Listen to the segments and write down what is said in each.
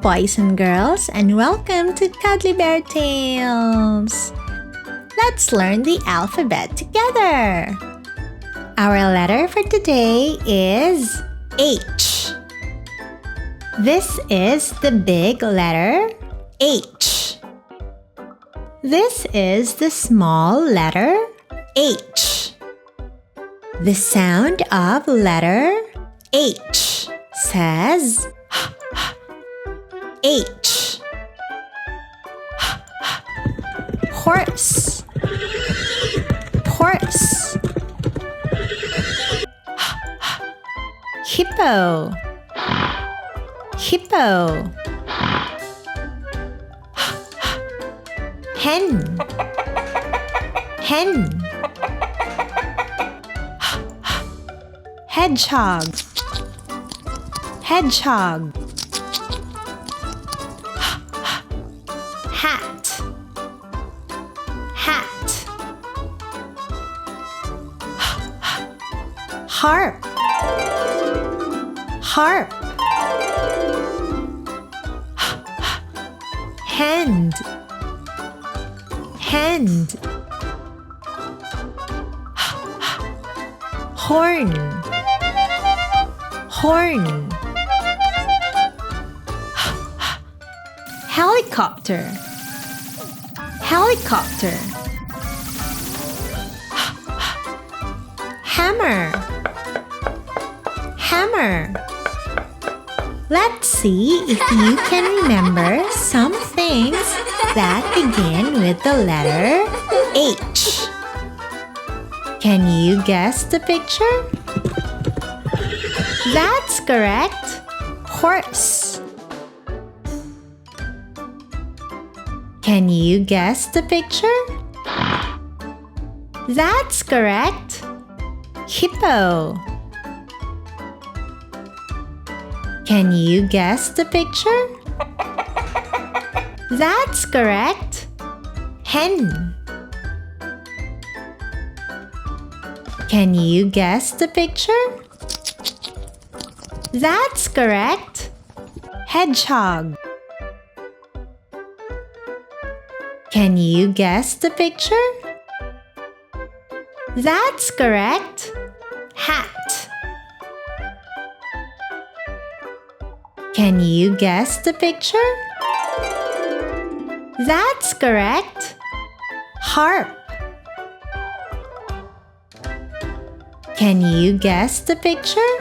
boys and girls, and welcome to Cuddly Bear Tales. Let's learn the alphabet together. Our letter for today is H. This is the big letter H. This is the small letter H. The sound of letter H says H. Horse. Horse. Hippo. Hippo. Hen. Hen. Hedgehog. Hedgehog. Hat. Hat. Harp. Harp. Hand. Hand. Horn. Horn. Helicopter. Helicopter. Hammer. Hammer. Let's see if you can remember some things that begin with the letter H. Can you guess the picture? That's correct. Horse. Can you guess the picture? That's correct. Hippo. Can you guess the picture? That's correct. Hen. Can you guess the picture? That's correct. Hedgehog. Can you guess the picture? That's correct. Hat. Can you guess the picture? That's correct. Harp. Can you guess the picture?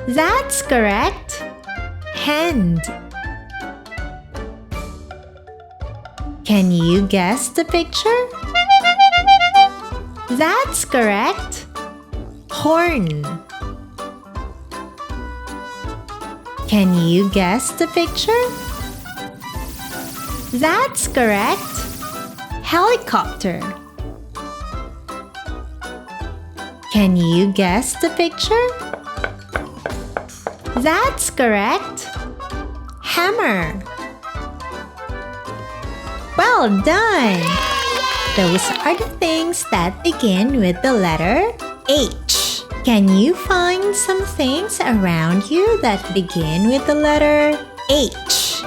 That's correct. Hand. Can you guess the picture? That's correct. Horn. Can you guess the picture? That's correct. Helicopter. Can you guess the picture? That's correct. Hammer. Well done! Those are the things that begin with the letter H. Can you find some things around you that begin with the letter H?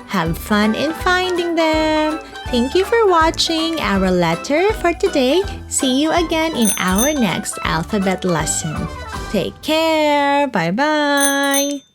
Have fun in finding them. Thank you for watching our letter for today. See you again in our next alphabet lesson. Take care. Bye-bye.